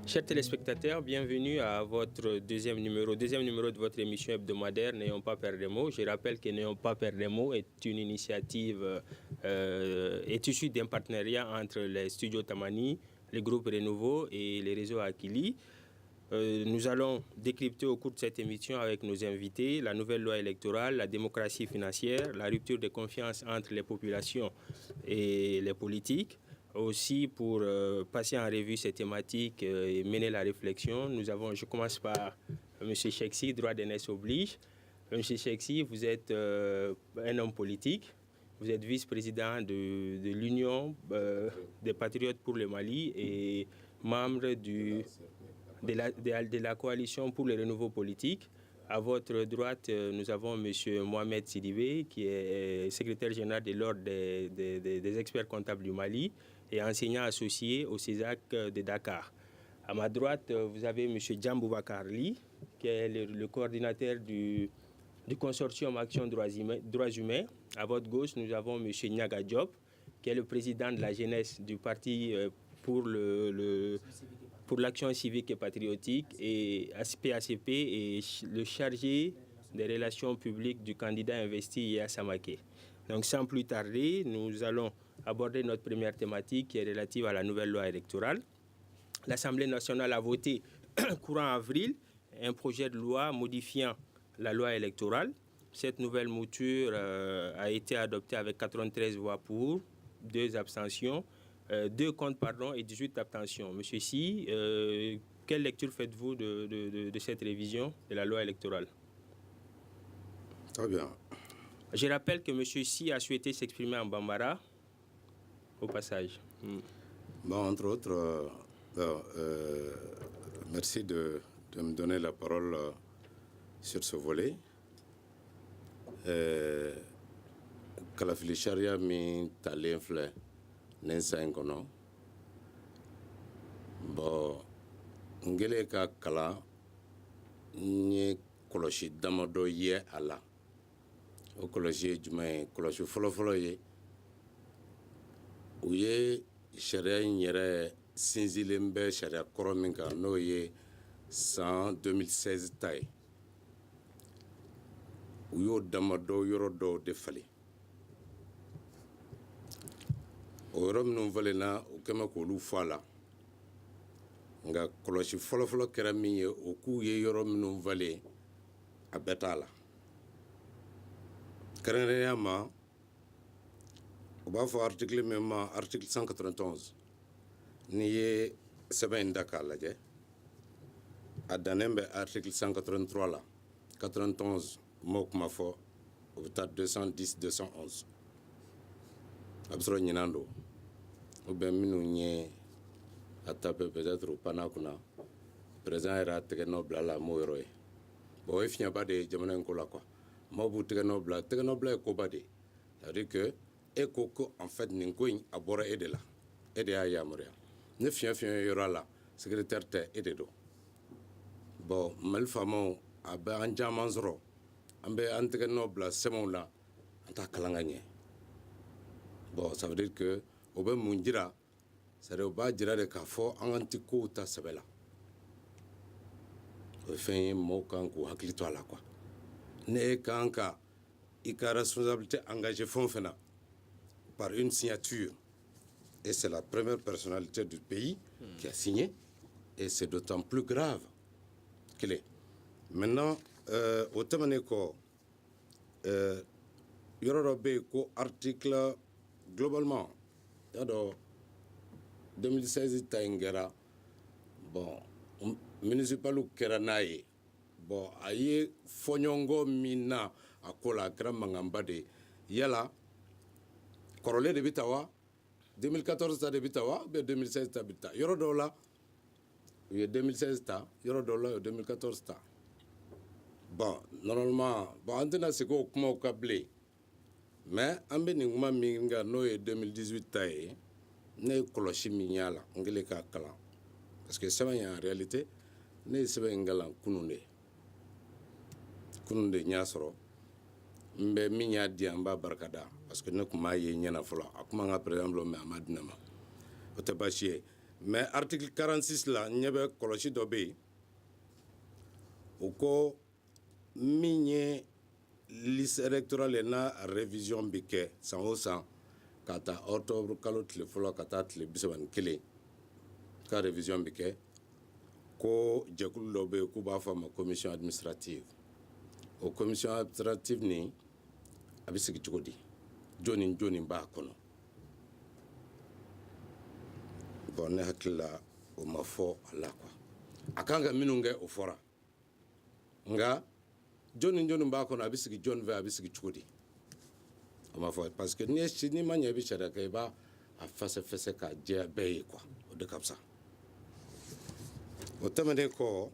Chers téléspectateurs, bienvenue à votre deuxième numéro de votre émission hebdomadaire N'ayons pas peur des mots. Je rappelle que N'ayons pas peur des mots est une initiative, est issue d'un partenariat entre les studios Tamani, le groupe Renouveau et les réseaux Akili. Nous allons décrypter au cours de cette émission avec nos invités la nouvelle loi électorale, la démocratie financière, la rupture de confiance entre les populations et les politiques. Aussi, pour passer en revue ces thématiques et mener la réflexion, je commence par M. Cheksi, droit d'aînesse oblige. M. Cheksi, vous êtes un homme politique, vous êtes vice-président de l'Union des Patriotes pour le Mali et membre de la coalition pour le renouveau politique. À votre droite, nous avons M. Mohamed Sidibé, qui est secrétaire général de l'Ordre des experts comptables du Mali et enseignant associé au CESAC de Dakar. À ma droite, vous avez M. Djamboubacar Ly, qui est le coordinateur du consortium Action Droits Humains. À votre gauche, nous avons M. Niaga Diop, qui est le président de la jeunesse du parti pour l'action civique et patriotique, et PACP, et le chargé des relations publiques du candidat investi Yaya Samake. Donc sans plus tarder, nous allons aborder notre première thématique qui est relative à la nouvelle loi électorale. L'Assemblée nationale a voté courant avril un projet de loi modifiant la loi électorale. Cette nouvelle mouture a été adoptée avec 93 voix pour, 2 abstentions, 2 contre et 18 abstentions. Monsieur Sy, quelle lecture faites-vous de cette révision de la loi électorale? Très bien. Je rappelle que M. Sy a souhaité s'exprimer en Bambara, au passage. Bon, entre autres, merci de me donner la parole sur ce volet. Kalafili charia mi talen filɛ nin san in kɔnɔ. Bon, n kɛlen ka kalan n ye kɔlɔsi damadɔ ye a la. O kɔlɔsi ye jumɛn ye? Kɔlɔsi fɔlɔfɔlɔ ye u ye sariya in yɛrɛ sinsinlen bɛ sariya kɔrɔ min kan n'o ye san 2016 ta ye. U y'o damadɔ yɔrɔ dɔw de falen. O yɔrɔ minnu falenna o kɛmɛ k'olu fɔ a la. Nka kɔlɔsi fɔlɔfɔlɔ kɛra min ye o k'u ye yɔrɔ minnu falen a bɛɛ t'a la. Kɛrɛnkɛrɛnnenya ma u b'a fɔ article min ma article 191 n'i ye sɛbɛn in da k'a lajɛ a dannen bɛ article 183 la 91 m'o kuma fɔ o bɛ taa 210 211 a bɛ sɔrɔ ɲinan don ou bien minnu ye a tape peut-être u panna kunna président yɛrɛ a tɛgɛ nɔ bila la m'o yɔrɔ ye. Bon o ye fiɲɛba de ye jamana in ko la quoi. Maaw b'u tɛgɛ nɔ bila ye koba de ye. C'est-à-dire que e ko ko en fait nin ko in a bɔra e de la e de y'a yamaruya ne fiɲɛ ye yɔrɔ a la secrétaire tɛ e de don. Bon Mali faamaw a bɛ an caman sɔrɔ an bɛ an tɛgɛ nɔ bila sɛbɛnw la an t'a kalan ka ɲɛ. Bon ça veut dire que o bɛ mun jira c'est-à-dire o b'a jira de k'a fɔ an tɛ kow ta sɛbɛ la. O ye fɛn ye mɔgɔw kan k'u hakili to a la quoi. Ne e kan ka i ka responsabilité engagée fɛn o fɛn na par une signature, et c'est la première personnalité du pays qui a signé, et c'est d'autant plus grave qu'il est. Maintenant, au tɛmɛnen kɔ yɔrɔ dɔ bɛ yen ko article globalement y'a dɔn 2016 ta in kɛra bon municipaliw kɛra n'a ye bon a ye fɔɲɔgɔnkɔ min na a ko la a kɛra mankanba de ye yala kɔrɔlen de bɛ ta wa 2014 ta de bɛ ta wa ou bien 2016 ta bɛ ta yɔrɔ dɔw la u ye 2016 ta yɔrɔ dɔw la u ye 2014 ta bon normalement bon an tɛna segin o kumaw kan bilen mais an bɛ nin kuma min kan n'o ye 2018 ta ye ne ye kɔlɔsi min y'a la n kɛlen k'a kalan parce que sɛbɛn in en réalité ne ye sɛbɛn in kalan kunun de n y'a sɔrɔ n bɛ min y'a di yan n b'a barikada parce que ne tun m'a ye ɲɛna fɔlɔ a kuma n ka président bolo mais a ma di ne ma o tɛ baasi ye Mais article 46 là, il y avait kolosi dobe. Oko minye liste électorale na révision bike sans au sang kata octobre kalot le folo kata le bisaban kele ka révision bike ko jekul dobe ku ba fa ma commission administrative o commission administrative ni abisigi jodi joni ba kono bon ne hakilla o ma fo ala quoi akanga minunge o fora nga joni ba kono abisigi jon ve abisigi jodi o ma fo parce que ni manya bi chara kai ba a fase ka je be quoi o de comme ça o tamane ko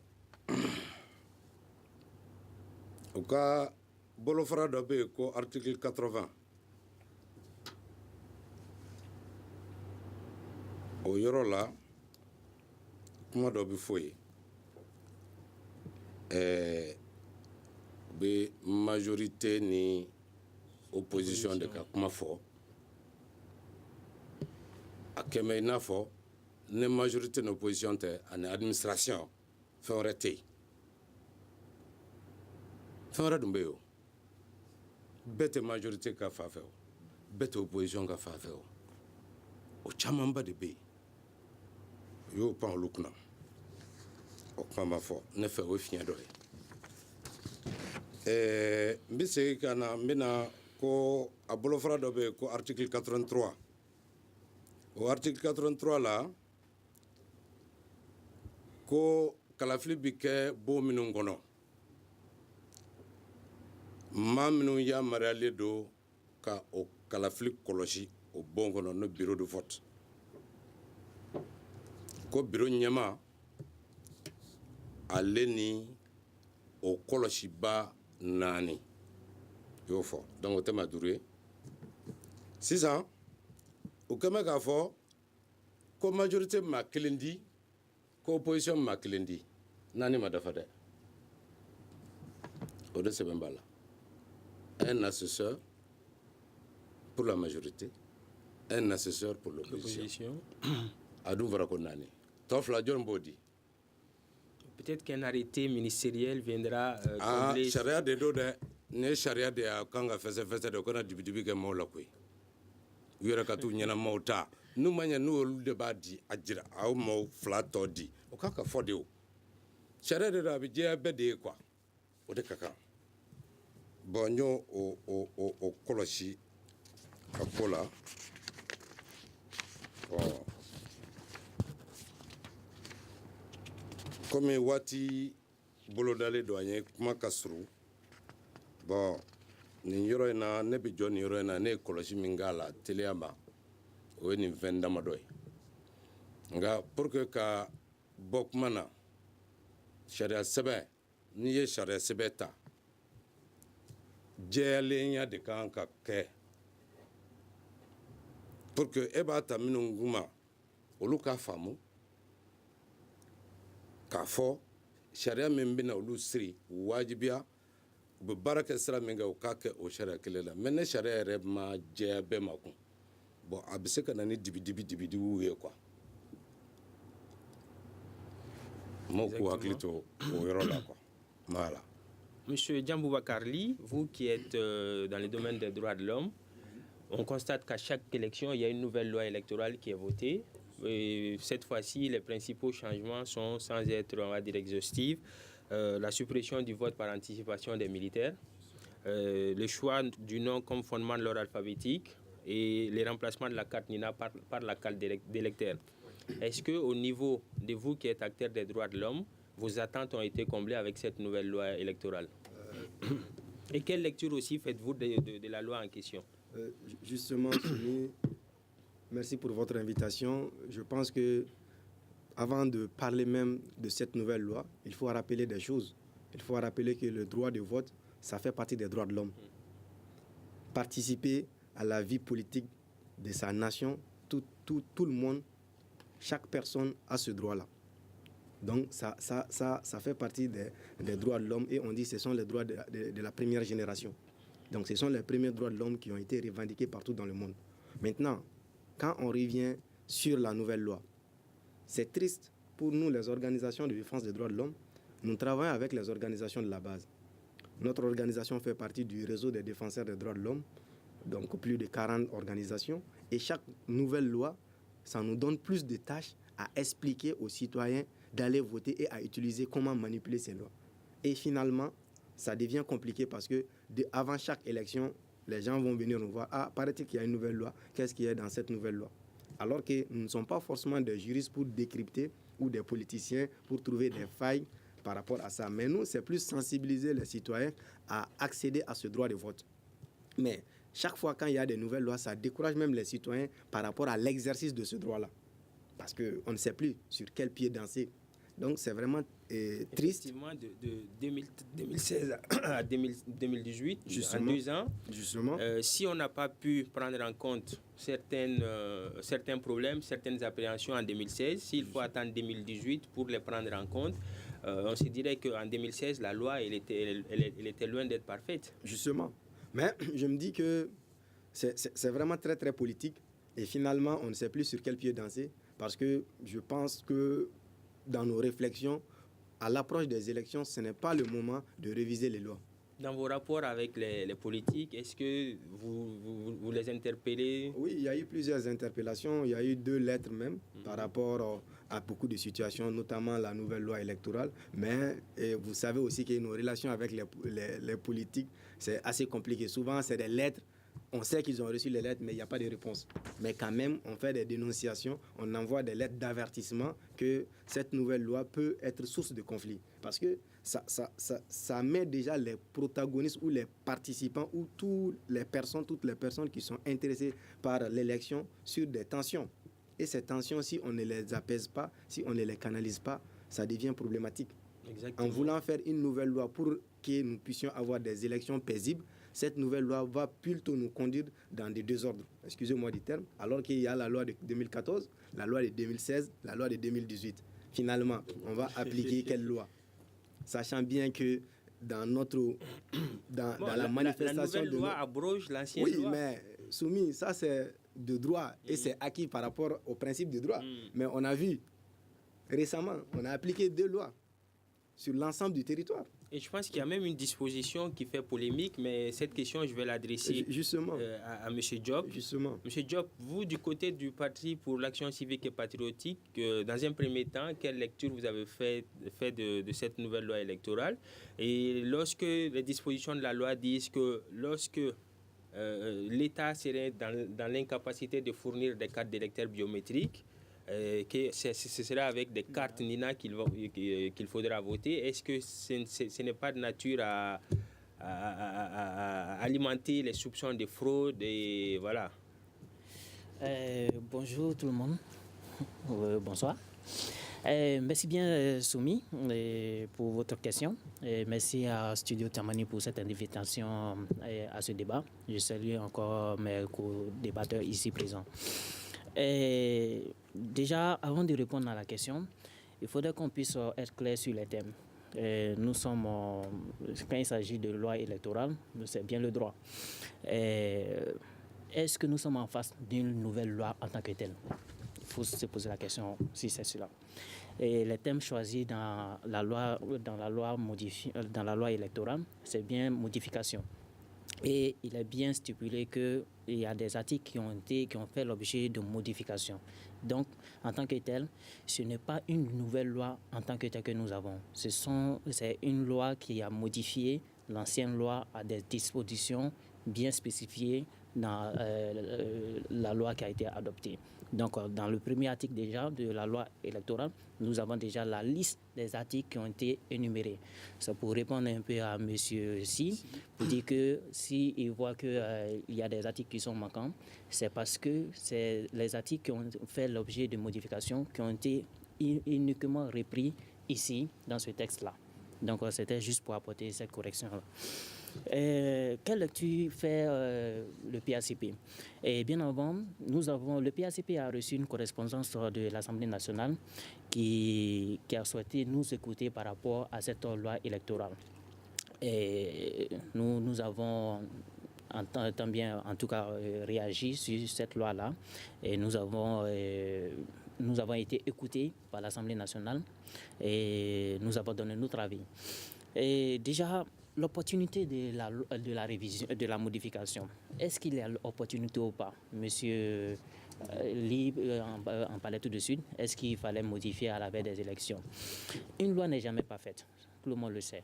o ka bolo fara do be ko article 80 o yoro la kuma do bi foyi be majorité ni opposition de ka kuma fo a kɛmɛ n'a fɔ ne majorité ni opposition tɛ ani administration fɛn wɛrɛ tɛ yen fɛn wɛrɛ dun bɛ yen o bɛɛ tɛ majorité ka fan fɛ o bɛɛ tɛ opposition ka fan fɛ o camanba de bɛ yen o y'o pan olu kunna o kuma ma fɔ ne fɛ o ye fiɲɛ dɔ ye n bɛ segin ka na n bɛ na ko a bolofara dɔ bɛ yen ko article 83 o article 83 la ko kalafili bɛ kɛ bon minnu kɔnɔ maa minnu yamaruyalen don ka o kalafili kɔlɔsi o bon kɔnɔ no bureau de vote ko bureau ɲɛma ale ni o kɔlɔsiba 4 y'o fɔ donc o tɛ maa 5 ye sisan o kɛmɛ k'a fɔ ko majorité maa 1 di ko opposition maa 1 di 4 ma dafa dɛ o de sɛbɛn b'a la un assesseur pour la majorité un assesseur pour l'opposition a dun fɔra ko 4 tɔ 2 jɔn b'o di peut-être qu'un arrêté ministériel viendra combler charia de do dɛ ne charia de a kan ka fɛsɛ de o kana dibi kɛ maaw la koyi u yɛrɛ ka t'u ɲɛnamaw ta n'u ma ɲɛ n'olu de b'a di a jira aw maaw 2 tɔ di o kan ka fɔ de o charia de do a bɛ jɛya bɛɛ de ye quoi o de ka kan bon n y'o o kɔlɔsi a ko la bon komi waati bolodalen don an ye kuma ka surun bon nin yɔrɔ in na ne bɛ jɔ nin yɔrɔ in na ne ye kɔlɔsi min k'a la teliya ma o ye nin fɛn damadɔ ye nka pour que ka bɔ kuma na sariya sɛbɛn n'i ye sariya sɛbɛn ta jɛyalenya de kan ka kɛ pour que e b'a ta minnu kuma olu k'a faamu k'a fɔ sariya min bɛna olu siri wajibiya u bɛ baara kɛ sira min kɛ u k'a kɛ o sariya kelen la mais ne sariya yɛrɛ ma jɛya bɛɛ ma kun bon a bɛ se ka na ni dibidibiw ye quoi m'o k'u hakili to o yɔrɔ la quoi voilà. Monsieur Djamboubacar Ly, vous qui êtes dans le domaine des droits de l'homme, on constate qu'à chaque élection, il y a une nouvelle loi électorale qui est votée. Et cette fois-ci, les principaux changements sont, sans être, on va dire, exhaustifs, la suppression du vote par anticipation des militaires, le choix du nom comme fondement de l'ordre alphabétique et le remplacement de la carte NINA par la carte d'électeur. Est-ce qu'au niveau de vous qui êtes acteur des droits de l'homme, vos attentes ont été comblées avec cette nouvelle loi électorale? Et quelle lecture aussi faites-vous de la loi en question? Justement, merci pour votre invitation. Je pense que avant de parler même de cette nouvelle loi, il faut rappeler des choses. Il faut rappeler que le droit de vote, ça fait partie des droits de l'homme. Participer à la vie politique de sa nation, tout le monde, chaque personne a ce droit-là. Donc ça fait partie des droits de l'homme et on dit que ce sont les droits de la première génération. Donc ce sont les premiers droits de l'homme qui ont été revendiqués partout dans le monde. Maintenant, quand on revient sur la nouvelle loi, c'est triste pour nous, les organisations de défense des droits de l'homme. Nous travaillons avec les organisations de la base. Notre organisation fait partie du réseau des défenseurs des droits de l'homme, donc plus de 40 organisations. Et chaque nouvelle loi, ça nous donne plus de tâches à expliquer aux citoyens d'aller voter et à utiliser comment manipuler ces lois. Et finalement, ça devient compliqué parce que avant chaque élection, les gens vont venir nous voir. Ah, paraît-il qu'il y a une nouvelle loi. Qu'est-ce qu'il y a dans cette nouvelle loi? Alors que nous ne sommes pas forcément des juristes pour décrypter ou des politiciens pour trouver des failles par rapport à ça. Mais nous, c'est plus sensibiliser les citoyens à accéder à ce droit de vote. Mais chaque fois quand il y a des nouvelles lois, ça décourage même les citoyens par rapport à l'exercice de ce droit-là. Parce qu'on ne sait plus sur quel pied danser. Donc c'est vraiment triste. Effectivement, de 2016 à 2018, justement, en 2 ans, justement. Si on n'a pas pu prendre en compte certains problèmes, certaines appréhensions en 2016, s'il faut attendre 2018 pour les prendre en compte, on se dirait qu'en 2016, la loi elle était loin d'être parfaite. Justement. Mais je me dis que c'est vraiment très, très politique. Et finalement, on ne sait plus sur quel pied danser. Parce que je pense que dans nos réflexions, à l'approche des élections, ce n'est pas le moment de réviser les lois. Dans vos rapports avec les politiques, est-ce que vous les interpellez? Oui, il y a eu plusieurs interpellations. Il y a eu 2 lettres même par rapport à beaucoup de situations, notamment la nouvelle loi électorale. Mais vous savez aussi que nos relations avec les politiques, c'est assez compliqué. Souvent, c'est des lettres. On sait qu'ils ont reçu les lettres, mais il n'y a pas de réponse. Mais quand même, on fait des dénonciations, on envoie des lettres d'avertissement que cette nouvelle loi peut être source de conflit. Parce que ça met déjà les protagonistes ou les participants ou toutes les personnes qui sont intéressées par l'élection sur des tensions. Et ces tensions, si on ne les apaise pas, si on ne les canalise pas, ça devient problématique. Exactement. En voulant faire une nouvelle loi pour que nous puissions avoir des élections paisibles, cette nouvelle loi va plutôt nous conduire dans des désordres, excusez-moi du terme, alors qu'il y a la loi de 2014, la loi de 2016, la loi de 2018. Finalement, on va appliquer quelle loi? Sachant bien que dans la manifestation... La nouvelle loi abroge l'ancienne loi. Oui, mais soumis, ça c'est de droit et c'est acquis par rapport au principe de droit. Mais on a vu récemment, on a appliqué 2 lois sur l'ensemble du territoire. Et je pense qu'il y a même une disposition qui fait polémique, mais cette question, je vais l'adresser à M. Diop. Justement. M. Diop, vous, du côté du Parti pour l'action civique et patriotique, dans un premier temps, quelle lecture vous avez fait de cette nouvelle loi électorale? Et lorsque les dispositions de la loi disent que lorsque l'État serait dans l'incapacité de fournir des cartes d'électeurs biométriques, que ce sera avec des cartes NINA qu'il faudra voter. Est-ce que ce n'est pas de nature à alimenter les soupçons de fraude et voilà? Bonjour tout le monde. Bonsoir. Merci bien Soumi pour votre question. Merci à Studio Tamani pour cette invitation à ce débat. Je salue encore mes co-débatteurs ici présents. Et déjà, avant de répondre à la question, il faudrait qu'on puisse être clair sur les thèmes. Nous sommes, quand il s'agit de loi électorale, c'est bien le droit. Est-ce que nous sommes en face d'une nouvelle loi en tant que telle? Il faut se poser la question si c'est cela. Et les thèmes choisis dans la loi électorale, c'est bien modification. Et il est bien stipulé qu'il y a des articles qui ont fait l'objet de modifications. Donc, en tant que tel, ce n'est pas une nouvelle loi en tant que telle que nous avons. C'est une loi qui a modifié l'ancienne loi à des dispositions bien spécifiées dans la loi qui a été adoptée. Donc, dans le premier article déjà de la loi électorale, nous avons déjà la liste des articles qui ont été énumérés. C'est pour répondre un peu à M. Si, pour dire que s'il voit qu'il y a des articles qui sont manquants, c'est parce que c'est les articles qui ont fait l'objet de modifications qui ont été uniquement repris ici, dans ce texte-là. Donc, c'était juste pour apporter cette correction-là. Quelle lecture fait le PACP? Et bien avant, le PACP a reçu une correspondance de l'Assemblée nationale qui a souhaité nous écouter par rapport à cette loi électorale. Et nous avons en tout cas réagi sur cette loi-là et nous avons nous avons été écoutés par l'Assemblée nationale et nous avons donné notre avis. Et déjà, l'opportunité de la révision, de la modification, est-ce qu'il y a l'opportunité ou pas? Monsieur Lee en parlait tout de suite. Est-ce qu'il fallait modifier à la veille des élections? Une loi n'est jamais parfaite, tout le monde le sait.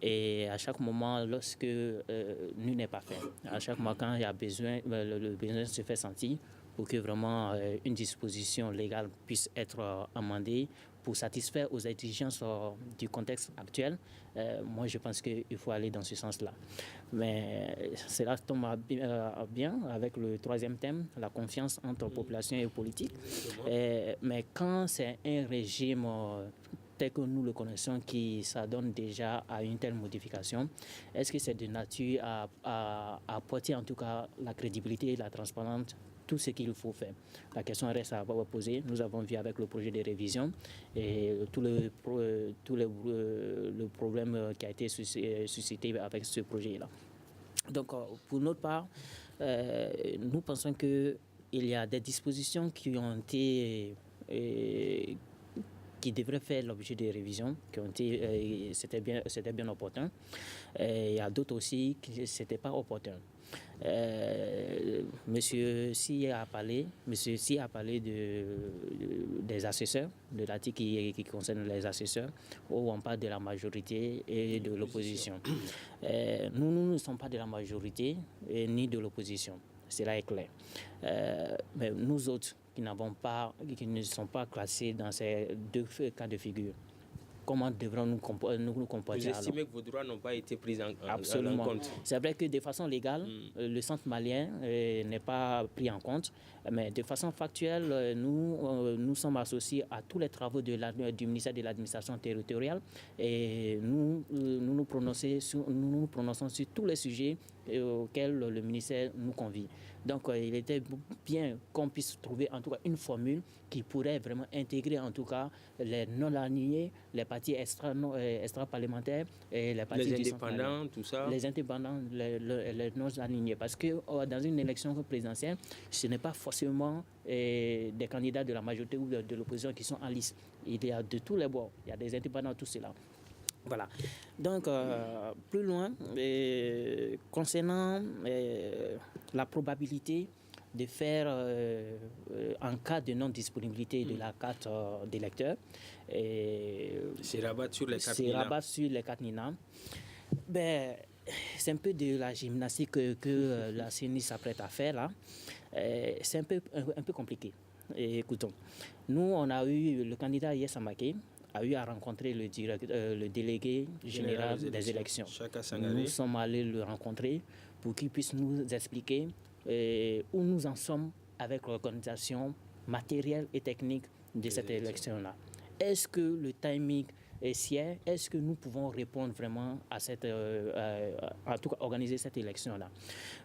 Et à chaque moment, lorsque nul n'est pas fait, à chaque moment quand il y a besoin, le besoin se fait sentir pour que vraiment une disposition légale puisse être amendée pour satisfaire aux exigences du contexte actuel, moi je pense qu'il faut aller dans ce sens-là. Mais cela tombe bien avec le troisième thème, la confiance entre population et politique. Mais quand c'est un régime tel que nous le connaissons qui s'adonne déjà à une telle modification, est-ce que c'est de nature à apporter en tout cas la crédibilité et la transparence, tout ce qu'il faut faire? La question reste à poser. Nous avons vu avec le projet de révision et tout le problème qui a été suscité avec ce projet-là. Donc, pour notre part, nous pensons qu'il y a des dispositions qui ont été... qui devraient faire l'objet de révisions, qui ont été, c'était bien opportun. Il y a d'autres aussi qui c'était pas opportun. Monsieur Si a parlé des assesseurs, de l'article qui concerne les assesseurs, où on parle de la majorité et de l'opposition. Nous ne sommes pas de la majorité ni de l'opposition. Cela est clair. Mais nous autres, qui ne sont pas classés dans ces deux cas de figure, comment devrons-nous nous comporter? Vous estimez que vos droits n'ont pas été pris en compte? C'est vrai que de façon légale, le centre malien n'est pas pris en compte, mais de façon factuelle, nous sommes associés à tous les travaux du ministère de l'administration territoriale et nous nous prononçons sur tous les sujets auxquels le ministère nous convie. Donc, il était bien qu'on puisse trouver en tout cas une formule qui pourrait vraiment intégrer en tout cas les non-alignés, les partis extra-parlementaires et les partis indépendants, tout ça. Les indépendants, les non-alignés. Parce que dans une élection présidentielle, ce n'est pas forcément des candidats de la majorité ou de l'opposition qui sont en liste. Il y a de tous les bords. Il y a des indépendants, tout cela. Voilà. Donc, plus loin, concernant la probabilité de faire, en cas de non-disponibilité de la carte d'électeur, c'est rabattre sur les cartes NINA. Ben, c'est un peu de la gymnastique que la CENI s'apprête à faire là. C'est un peu compliqué. Et, écoutons, nous, on a eu le candidat Yes Amake a eu à rencontrer le délégué général des élections. Nous sommes allés le rencontrer pour qu'il puisse nous expliquer où nous en sommes avec l'organisation matérielle et technique de cette élection-là. Est-ce que le timing est sincère? Est-ce que nous pouvons répondre vraiment à en tout cas organiser cette élection-là?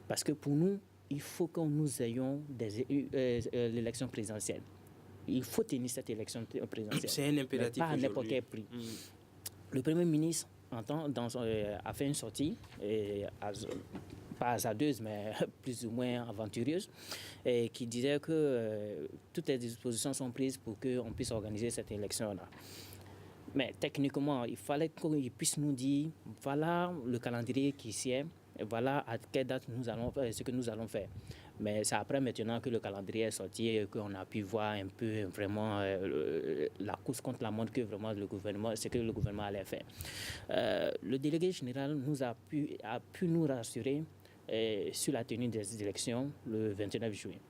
Parce que pour nous, il faut que nous ayons l'élection présidentielle. Il faut tenir cette élection présidentielle. C'est un impératif pas à n'importe quel prix. Le Premier ministre a fait une sortie, pas hasardeuse, mais plus ou moins aventureuse, qui disait que toutes les dispositions sont prises pour qu'on puisse organiser cette élection-là. Mais techniquement, il fallait qu'il puisse nous dire, voilà le calendrier qui s'y est, et voilà à quelle date ce que nous allons faire. Mais c'est après maintenant que le calendrier est sorti et qu'on a pu voir un peu vraiment la course contre la montre que vraiment ce que le gouvernement allait faire. Le délégué général a pu nous rassurer sur la tenue des élections le 29 juillet.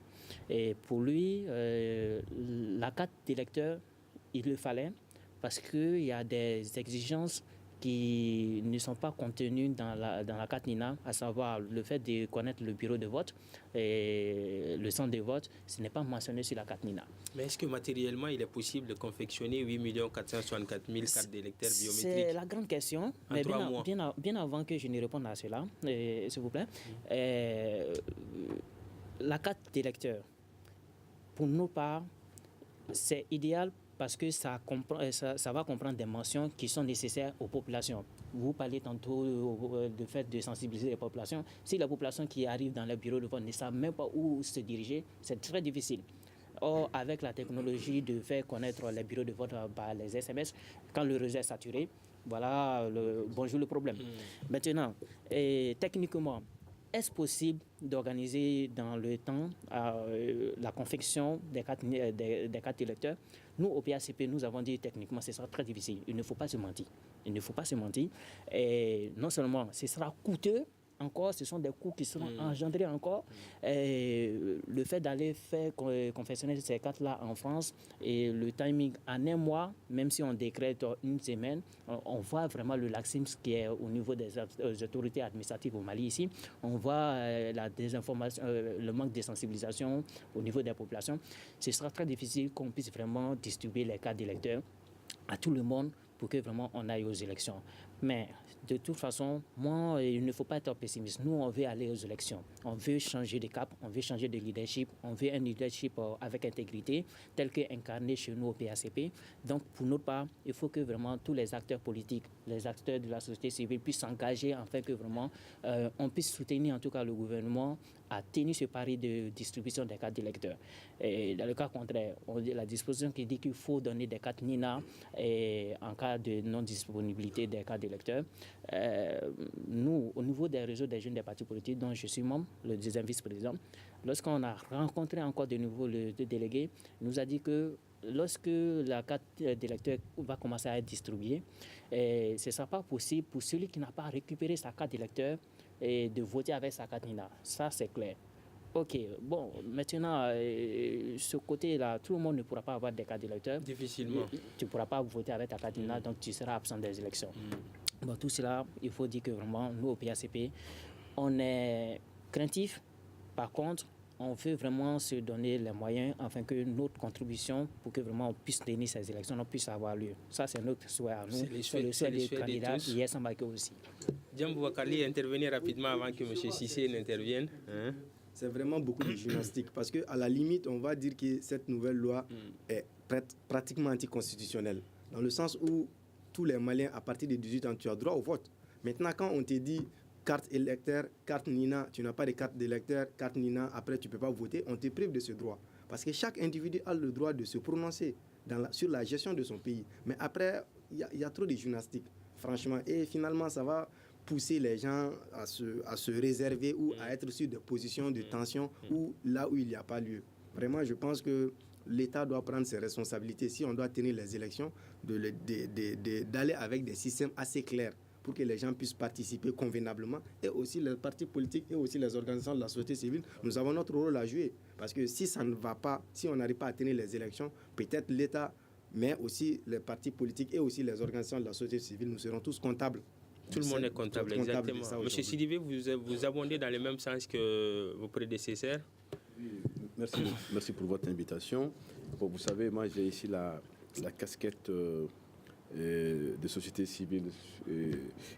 Et pour lui, la carte d'électeur, il le fallait parce qu'il y a des exigences qui ne sont pas contenus dans la carte NINA, à savoir le fait de connaître le bureau de vote et le centre de vote, ce n'est pas mentionné sur la carte NINA. Mais est-ce que matériellement, il est possible de confectionner 8 464 000 cartes d'électeurs biométriques? C'est la grande question. Mais bien avant que je ne réponde à cela, s'il vous plaît, la carte d'électeur, pour nos parts, c'est idéal parce que ça va comprendre des mentions qui sont nécessaires aux populations. Vous parlez tantôt du fait de sensibiliser les populations. Si la population qui arrive dans le bureau de vote ne savent même pas où se diriger, c'est très difficile. Or, avec la technologie de faire connaître les bureaux de vote par les SMS, quand le réseau est saturé, voilà, bonjour le problème. Maintenant, techniquement, est-ce possible d'organiser dans le temps la confection des cartes électeurs? Nous, au PACP, nous avons dit techniquement, ce sera très difficile. Il ne faut pas se mentir. Il ne faut pas se mentir. Et non seulement ce sera coûteux, encore, ce sont des coûts qui seront engendrés encore. Le fait d'aller faire confectionner ces cartes-là en France et le timing en un mois, même si on décrète une semaine, on voit vraiment le laxisme qui est au niveau des autorités administratives au Mali ici. On voit la désinformation, le manque de sensibilisation au niveau des populations. Ce sera très difficile qu'on puisse vraiment distribuer les cartes d'électeurs à tout le monde pour que vraiment on aille aux élections. Mais de toute façon, moi, il ne faut pas être pessimiste. Nous, on veut aller aux élections. On veut changer de cap, on veut changer de leadership. On veut un leadership avec intégrité, tel qu'incarné chez nous au PACP. Donc, pour notre part, il faut que vraiment tous les acteurs politiques, les acteurs de la société civile puissent s'engager afin que vraiment on puisse soutenir en tout cas le gouvernement à tenir ce pari de distribution des cartes d'électeurs. Et dans le cas contraire, on dit la disposition qui dit qu'il faut donner des cartes NINA en cas de non-disponibilité des cartes d'électeurs. Nous, au niveau des réseaux des jeunes des partis politiques, dont je suis membre, le deuxième vice-président, lorsqu'on a rencontré encore de nouveau le délégué, il nous a dit que lorsque la carte d'électeur va commencer à être distribuée, ce ne sera pas possible pour celui qui n'a pas récupéré sa carte d'électeur et de voter avec sa carte NINA. Ça, c'est clair. Ok, bon, maintenant, ce côté-là, tout le monde ne pourra pas avoir des cartes d'électeurs. Difficilement. Tu ne pourras pas voter avec ta carte NINA, donc tu seras absent des élections. Bon, tout cela, il faut dire que vraiment, nous, au PACP, on est craintifs. Par contre, on veut vraiment se donner les moyens afin que notre contribution, pour que vraiment on puisse tenir ces élections, on puisse avoir lieu. Ça, c'est notre souhait à nous. C'est le souhait des candidats et Sambake aussi. Djambo Wakali, intervenir rapidement avant que M. Cissé n'intervienne. C'est vraiment beaucoup de gymnastique parce qu'à la limite, on va dire que cette nouvelle loi est pratiquement anticonstitutionnelle. Dans le sens où tous les Maliens, à partir de 18 ans, tu as droit au vote. Maintenant, quand on te dit carte électeur, carte NINA, tu n'as pas de carte d'électeur, carte NINA, après tu ne peux pas voter, on te prive de ce droit. Parce que chaque individu a le droit de se prononcer sur la gestion de son pays. Mais après, il y a trop de gymnastique, franchement. Et finalement, ça va pousser les gens à se réserver ou à être sur des positions de tension ou là où il n'y a pas lieu. Vraiment, je pense que l'État doit prendre ses responsabilités. Si on doit tenir les élections, d'aller avec des systèmes assez clairs pour que les gens puissent participer convenablement, et aussi les partis politiques et aussi les organisations de la société civile, nous avons notre rôle à jouer. Parce que si ça ne va pas, si on n'arrive pas à tenir les élections, peut-être l'État, mais aussi les partis politiques et aussi les organisations de la société civile, nous serons tous comptables. Tout le monde est comptable, exactement. Monsieur Sidibé, vous abondez dans le même sens que vos prédécesseurs. Merci pour votre invitation. Bon, vous savez, moi j'ai ici la casquette de société civile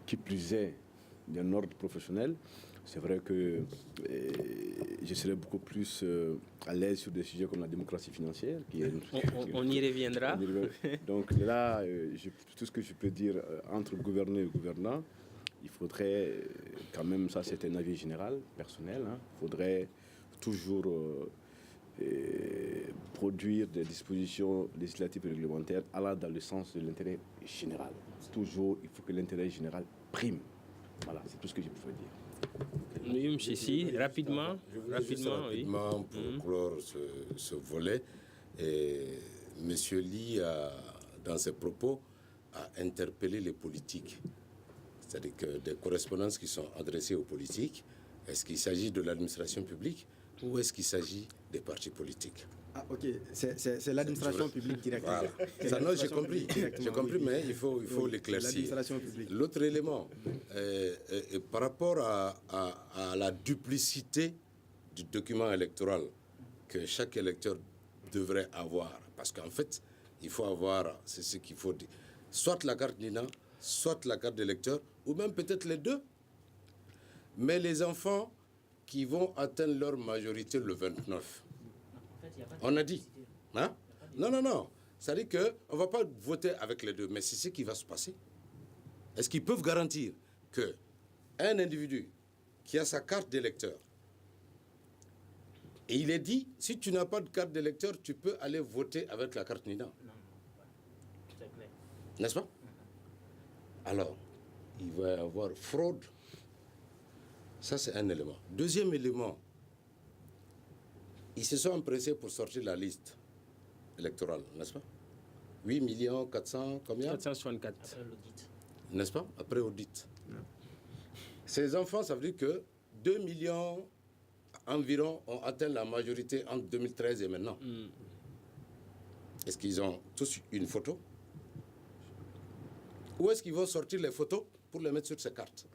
qui plus est d'un ordre professionnel. C'est vrai que je serais beaucoup plus à l'aise sur des sujets comme la démocratie financière. On y reviendra. Donc là, tout ce que je peux dire entre gouverneur et gouvernant, il faudrait quand même, ça c'est un avis général, personnel, il faudrait toujours produire des dispositions législatives et réglementaires allant dans le sens de l'intérêt général. Toujours, il faut que l'intérêt général prime. Voilà, c'est tout ce que je pouvais dire. Oui, M. Sissi, rapidement. Rapidement pour clore ce volet. Et M. Ly, dans ses propos, a interpellé les politiques. C'est-à-dire que des correspondances qui sont adressées aux politiques, est-ce qu'il s'agit de l'administration publique ou est-ce qu'il s'agit des partis politiques? Ah, ok, c'est l'administration publique directement. Voilà. Ça, non, j'ai compris, mais il faut l'éclaircir. L'autre élément, par rapport à la duplicité du document électoral que chaque électeur devrait avoir, parce qu'en fait, il faut avoir, c'est ce qu'il faut dire, soit la carte NINA, soit la carte d'électeur, ou même peut-être les deux. Mais les enfants qui vont atteindre leur majorité le 29, on a dit. Hein? Non. C'est-à-dire qu'on ne va pas voter avec les deux, mais c'est ce qui va se passer. Est-ce qu'ils peuvent garantir qu'un individu qui a sa carte d'électeur Et il est dit, si tu n'as pas de carte d'électeur, tu peux aller voter avec la carte NIDA. N'est-ce pas? Alors, il va y avoir fraude. Ça, c'est un élément. Deuxième élément, ils se sont empressés pour sortir la liste électorale, n'est-ce pas? 8 400 combien? 464. N'est-ce pas? Après audit. Ces enfants, ça veut dire que 2 millions environ ont atteint la majorité entre 2013 et maintenant. Est-ce qu'ils ont tous une photo? Où est-ce qu'ils vont sortir les photos pour les mettre sur ces cartes?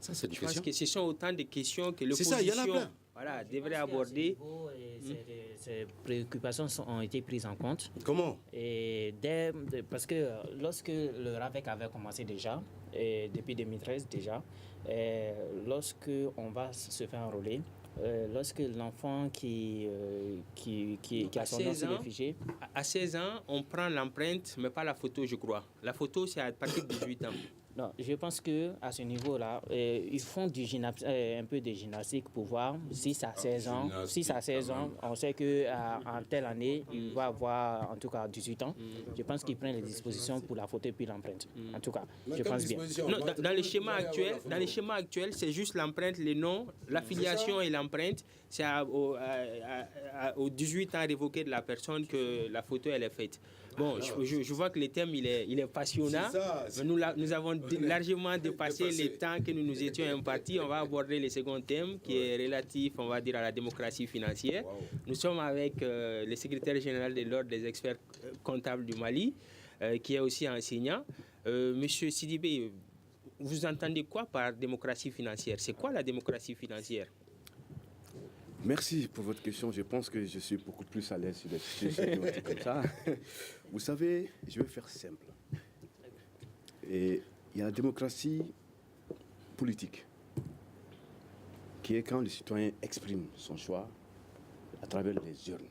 Ça, c'est une Je pense question. que ce sont autant de questions que C'est ça, il y en a l'opposition plein. devrait aborder. Ces préoccupations ont été prises en compte. Comment? Et parce que lorsque le RAVEC avait commencé déjà, et depuis 2013 déjà, lorsque on va se faire enrôler, lorsque l'enfant qui a son nom sur le fichier... À 16 ans, on prend l'empreinte, mais pas la photo, je crois. La photo, c'est à partir de 18 ans. Non, je pense qu'à ce niveau-là, ils font un peu de gymnastique pour voir si ça a 16 ans. Si ça a 16 ans, on sait qu'en telle année, il va avoir en tout cas 18 ans. Je pense qu'ils prennent les dispositions pour la photo et puis l'empreinte. En tout cas, je pense bien. Non, dans le schéma actuel, c'est juste l'empreinte, les noms, l'affiliation et l'empreinte. C'est aux 18 ans révoqué de la personne que la photo elle est faite. Bon, je vois que le thème il est passionnant. Nous avons largement dépassé les temps que nous étions impartis. On va aborder le second thème qui est relatif, on va dire, à la démocratie financière. Nous sommes avec le secrétaire général de l'Ordre des experts comptables du Mali, qui est aussi enseignant. Monsieur Sidibé, vous entendez quoi par démocratie financière? C'est quoi la démocratie financière? Merci pour votre question. Je pense que je suis beaucoup plus à l'aise sur des sujets comme ça. Vous savez, je vais faire simple. Et il y a la démocratie politique, qui est quand le citoyen exprime son choix à travers les urnes.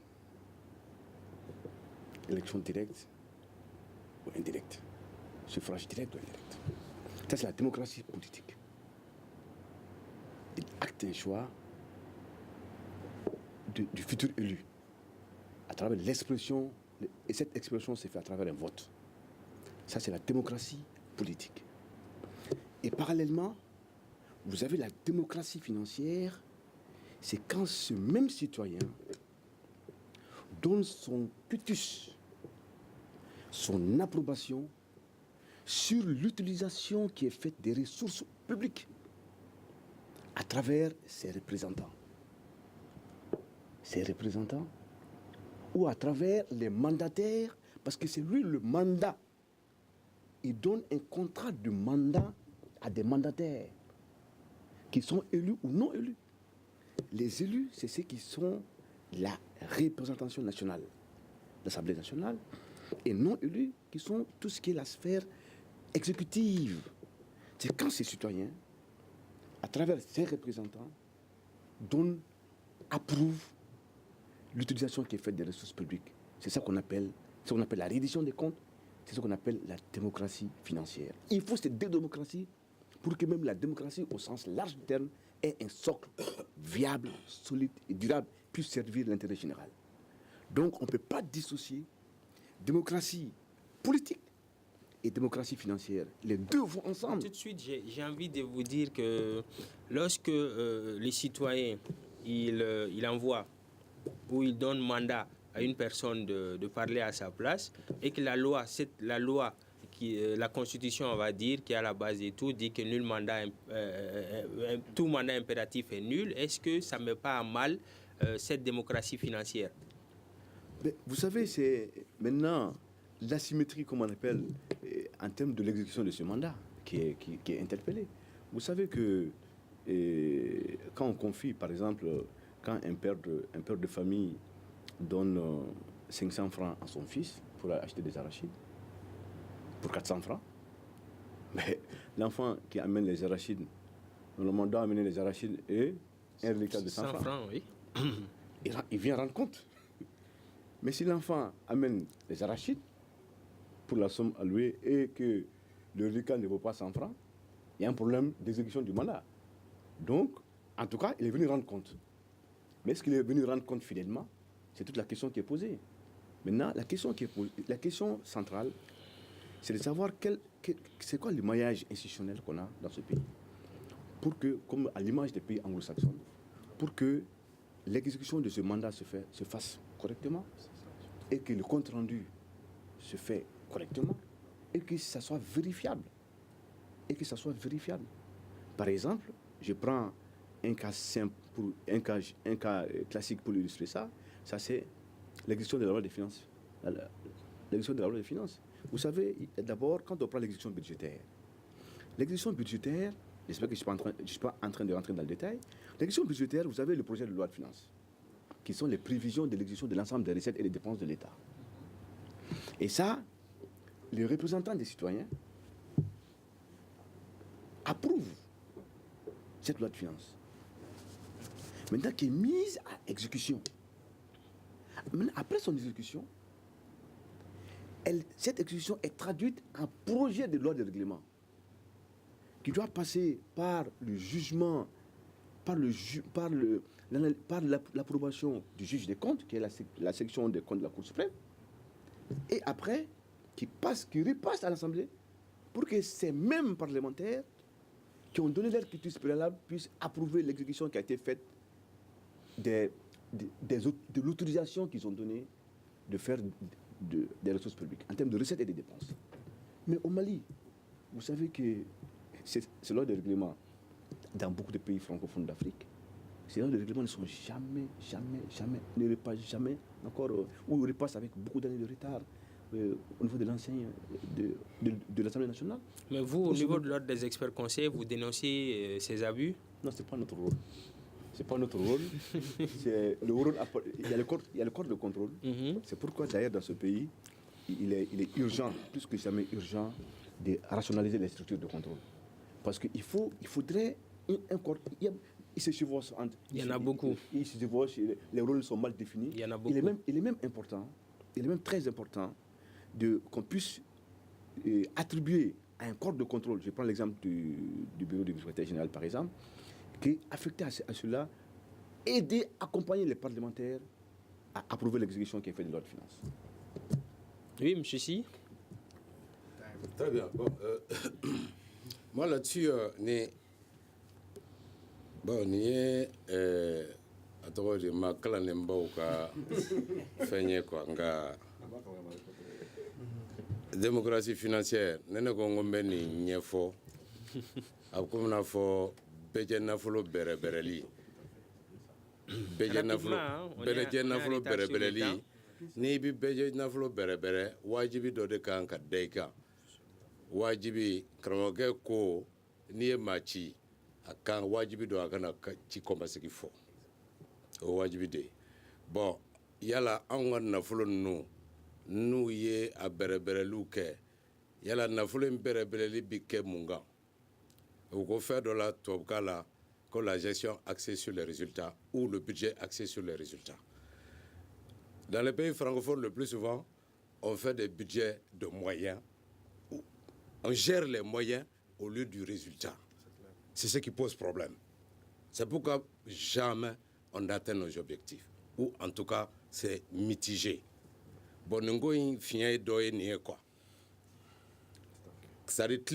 Élection directe ou indirecte. Suffrage direct ou indirect. Ça, c'est la démocratie politique. Il acte un choix du futur élu à travers l'expression, et cette expression se fait à travers un vote. Ça, c'est la démocratie politique. Et parallèlement, vous avez la démocratie financière, c'est quand ce même citoyen donne son cutus, son approbation sur l'utilisation qui est faite des ressources publiques à travers ses représentants. Ses représentants ou à travers les mandataires, parce que c'est lui le mandat. Il donne un contrat de mandat à des mandataires qui sont élus ou non élus. Les élus, c'est ceux qui sont la représentation nationale, l'Assemblée nationale, et non élus, qui sont tout ce qui est la sphère exécutive. C'est quand ces citoyens, à travers ces représentants, approuvent l'utilisation qui est faite des ressources publiques. C'est ça qu'on appelle la reddition des comptes, c'est ce qu'on appelle la démocratie financière. Il faut cette démocratie pour que même la démocratie, au sens large du terme, ait un socle viable, solide et durable, puisse servir l'intérêt général. Donc on ne peut pas dissocier démocratie politique et démocratie financière. Les deux vont ensemble. Tout de suite, j'ai envie de vous dire que lorsque les citoyens il envoie ou il donne mandat à une personne de parler à sa place et que la loi, la Constitution, on va dire, qui est à la base de tout, dit que tout mandat impératif est nul, est-ce que ça ne met pas à mal cette démocratie financière? Mais vous savez, c'est maintenant l'asymétrie, comme on appelle, en termes de l'exécution de ce mandat qui est interpellée. Vous savez que quand on confie, par exemple, quand un père de famille donne 500 francs à son fils pour acheter des arachides, pour 400 francs, mais l'enfant qui amène les arachides, normalement doit amener les arachides et un reliquat de 100 francs. Oui. Il vient rendre compte. Mais si l'enfant amène les arachides pour la somme allouée et que le reliquat ne vaut pas 100 francs, il y a un problème d'exécution du mandat. Donc, en tout cas, il est venu rendre compte. Mais est-ce qu'il est venu rendre compte fidèlement? C'est toute la question qui est posée. Maintenant, la question centrale, c'est de savoir c'est quoi le maillage institutionnel qu'on a dans ce pays. Pour que, comme à l'image des pays anglo-saxons, pour que l'exécution de ce mandat se fasse correctement et que le compte-rendu se fait correctement et que ça soit vérifiable. Par exemple, je prends un cas simple, un cas classique pour illustrer ça. Ça, c'est l'exécution de la loi des finances. L'exécution de la loi des finances. Vous savez, d'abord, quand on prend l'exécution budgétaire, j'espère que je ne suis pas en train de rentrer dans le détail. L'exécution budgétaire, vous avez le projet de loi de finances, qui sont les prévisions de l'exécution de l'ensemble des recettes et des dépenses de l'État. Et ça, les représentants des citoyens approuvent cette loi de finances. Maintenant, qui est mise à exécution. Maintenant, après son exécution, cette exécution est traduite en projet de loi de règlement qui doit passer par le jugement, par l'approbation du juge des comptes, qui est la section des comptes de la Cour suprême, et après, qui repasse à l'Assemblée pour que ces mêmes parlementaires qui ont donné leur quitus préalable puissent approuver l'exécution qui a été faite de l'autorisation qu'ils ont donnée de faire des ressources publiques en termes de recettes et de dépenses. Mais au Mali, vous savez que ces lois de règlement, dans beaucoup de pays francophones d'Afrique, ces lois de règlement ne sont ne repassent jamais encore, ou repassent avec beaucoup d'années de retard au niveau de l'enseigne de l'Assemblée nationale. Mais vous, au niveau de l'ordre des experts conseillers, vous dénoncez ces abus? Non, ce n'est pas notre rôle. C'est pas notre rôle. C'est le rôle. Il y a le corps de contrôle. C'est pourquoi d'ailleurs dans ce pays, il est urgent, plus que jamais urgent, de rationaliser les structures de contrôle. Parce qu'il faudrait un corps. Il se chevauche entre. Il y en a beaucoup. Il se chevauche, les rôles sont mal définis. Il y en a beaucoup. Il est même important, il est même très important qu'on puisse attribuer à un corps de contrôle. Je prends l'exemple du bureau du secrétaire général par exemple, qui est affecté à cela, aider, accompagner les parlementaires à approuver l'exécution qui est faite de loi de finances. Oui, monsieur Si. Très bien. Bon, moi là-dessus, ma kalanembaw ka fenye quoi nga démocratie financière nene ko ngombe ni nyefo akumna fo beje nafolo berebereli beje nafolo berebereli ni bi beje nafolo berebere wajibi do de kan ka deika wajibi kramoge ko ni machi akan wajibi do akana ci kombasiki fo o wajibi de bon yala an ka nafolo n'u ye a bɛrɛbɛrɛliw kɛ yala nafolo in bɛrɛbɛrɛli bi kɛ mun kan o ko fɛn dɔ la tubabukan la ko la gestion axée sur les résultats ou le budget axé sur les résultats. Dans les pays francophones, le plus souvent, on fait des budgets de moyens. On gère les moyens au lieu du résultat. C'est ce qui pose problème. C'est pourquoi jamais on atteint nos objectifs. Ou en tout cas, c'est mitigé. Bon, nous avons fini de quoi. C'est-à-dire que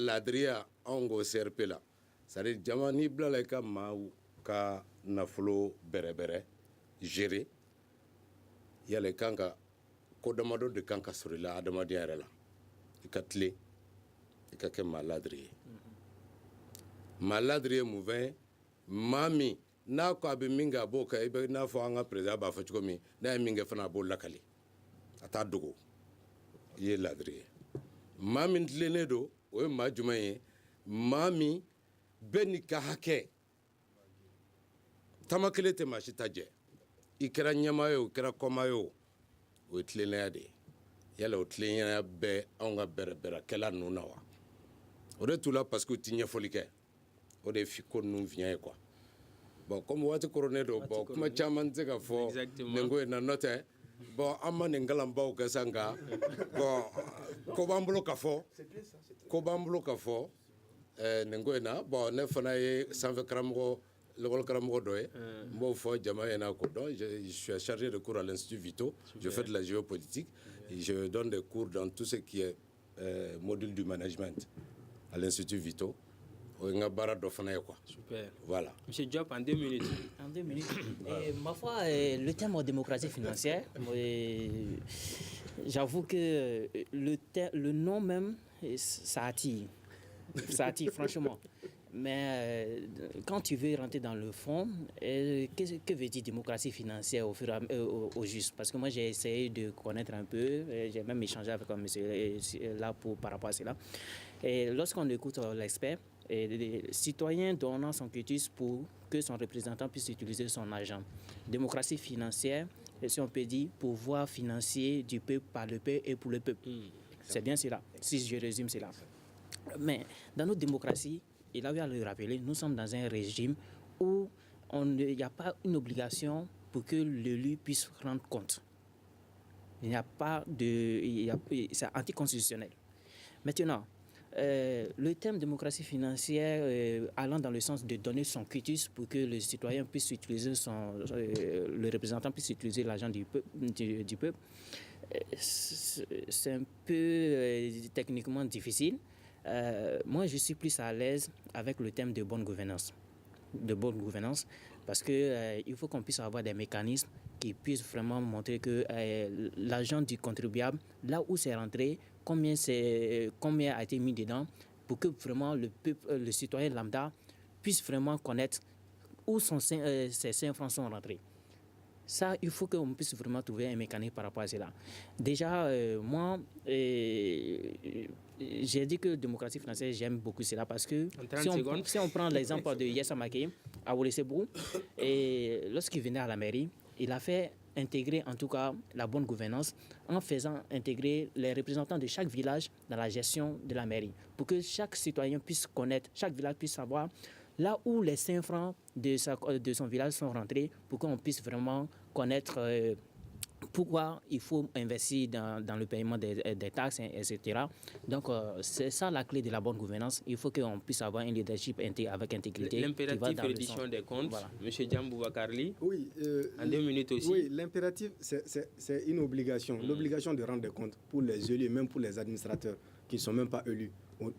l'adria en CRP là. C'est-à-dire que jamani blala ka mau ka nafolo bere gérer. Il y a les kanka kodamado de kanka sur la adamadi arela. Ikatle ikake maladrie. Maladrie mouvin mami na ko abi minga boka ibe na fo anga président ba fa chikomi na minga fana bo lakali. Ata dogo. Ye ladrie. Mami ntlenedo o ma jumaye mami beni ka hake tamakele te mashita je ikera nyama yo ikera koma yo o tlenya de yala o tlenya be onga berbera kala nuna wa o de tula parce que tinya folike o de fiko nu vient quoi bon comme wati coronedo bon kuma chaman zega fo nengo na note bon amma nengalamba o kasanga bon ko bambulo ka fo nengo na bon ne fana ye sanfɛ karamɔgɔ l'école Karamoko Doye. Moi, je suis chargé de cours à l'Institut Vito. Je fais de la géopolitique. Et je donne des cours dans tout ce qui est module du management à l'Institut Vito. Super. Voilà. Monsieur Diop, en 2 minutes. En 2 minutes. Ma foi, le terme démocratie financière, j'avoue que le nom même, ça attire. Ça attire, franchement. Mais quand tu veux rentrer dans le fond, que veut dire démocratie financière au juste? Parce que moi, j'ai essayé de connaître un peu, j'ai même échangé avec un monsieur là par rapport à cela. Et lorsqu'on écoute l'expert, les citoyens donnant son quitus pour que son représentant puisse utiliser son argent. Démocratie financière, si on peut dire, pouvoir financier du peuple par le peuple et pour le peuple. C'est bien cela, si je résume cela. Mais dans notre démocratie, il a eu à le rappeler, nous sommes dans un régime où il n'y a pas une obligation pour que l'élu puisse rendre compte. Il n'y a pas de... c'est anticonstitutionnel. Maintenant, le terme démocratie financière allant dans le sens de donner son quitus pour que le citoyen puisse utiliser le représentant puisse utiliser l'argent du peuple, c'est un peu techniquement difficile. Moi, je suis plus à l'aise avec le thème de bonne gouvernance. Parce qu'il faut qu'on puisse avoir des mécanismes qui puissent vraiment montrer que l'argent du contribuable, là où c'est rentré, combien a été mis dedans, pour que vraiment le citoyen lambda puisse vraiment connaître où ces 5 francs sont rentrés. Ça, il faut qu'on puisse vraiment trouver un mécanisme par rapport à cela. Déjà, moi, j'ai dit que démocratie financière, j'aime beaucoup cela parce que si on prend l'exemple de Yessa Maké à Ouelessebou, et lorsqu'il venait à la mairie, il a fait intégrer en tout cas la bonne gouvernance en faisant intégrer les représentants de chaque village dans la gestion de la mairie pour que chaque citoyen puisse connaître, chaque village puisse savoir là où les 5 francs de son village sont rentrés pour qu'on puisse vraiment connaître pourquoi il faut investir dans le paiement des taxes, etc. Donc, c'est ça la clé de la bonne gouvernance. Il faut qu'on puisse avoir un leadership avec intégrité. L'impératif reddition des comptes, voilà. M. Djambou Bakarli, oui, en 2 minutes aussi. Oui, l'impératif, c'est une obligation. L'obligation de rendre des comptes pour les élus, même pour les administrateurs qui ne sont même pas élus,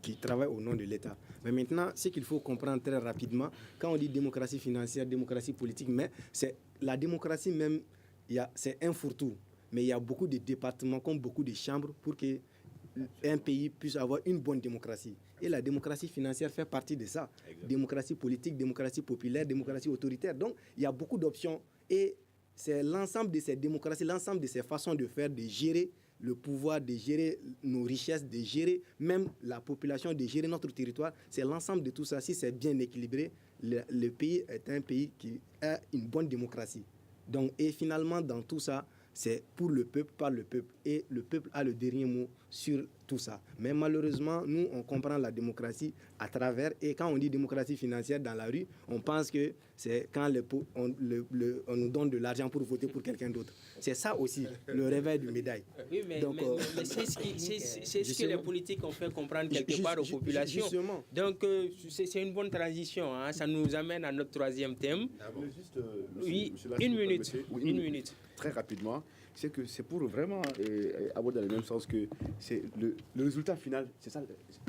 qui travaillent au nom de l'État. Mais maintenant, ce qu'il faut comprendre très rapidement, quand on dit démocratie financière, démocratie politique, mais c'est la démocratie même, c'est un fourre-tout. Mais il y a beaucoup de départements, comme beaucoup de chambres, pour qu'un pays puisse avoir une bonne démocratie. Et la démocratie financière fait partie de ça. Exactement. Démocratie politique, démocratie populaire, démocratie autoritaire. Donc, il y a beaucoup d'options. Et c'est l'ensemble de ces démocraties, l'ensemble de ces façons de faire, de gérer le pouvoir, de gérer nos richesses, de gérer même la population, de gérer notre territoire. C'est l'ensemble de tout ça. Si c'est bien équilibré, le pays est un pays qui a une bonne démocratie. Donc, et finalement, dans tout ça, c'est pour le peuple, par le peuple. Et le peuple a le dernier mot sur tout ça. Mais malheureusement, nous, on comprend la démocratie à travers. Et quand on dit démocratie financière dans la rue, on pense que c'est quand on nous donne de l'argent pour voter pour quelqu'un d'autre. C'est ça aussi, le réveil du médaille. Oui, mais c'est ce que les politiques ont fait comprendre quelque part aux populations. Justement. Donc, c'est une bonne transition. Hein. Ça nous amène à notre 3e thème. Juste, oui, une minute. Très rapidement, c'est que c'est pour vraiment avoir dans le même sens que c'est le résultat final, c'est ça,